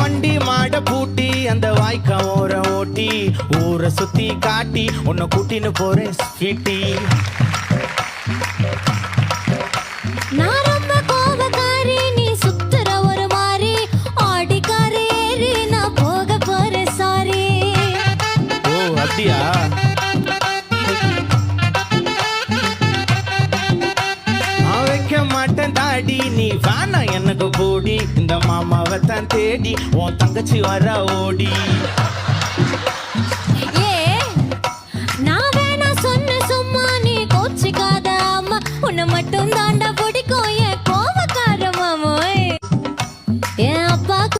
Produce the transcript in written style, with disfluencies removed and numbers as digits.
வண்டி மாட பூட்டி அந்த வாய்க்கா ஓர ஓட்டி ஊரை சுத்தி காட்டி உன்னை கூட்டின்னு போறேன் ஸ்வீட்டி. நான் ரொம்ப கோபக்காரி, நீ சுத்துற ஒரு மாதிரி ஆடிக்காரி ஏறி நான் போக போறேன் சாரி. ஓ அப்படியா? நான் வைக்க மாட்டேன் தாடி, நீ வேணா எனக்கு போடி. இந்த மாமாவை தான் தேடி உன் தங்கச்சி வர ஓடி.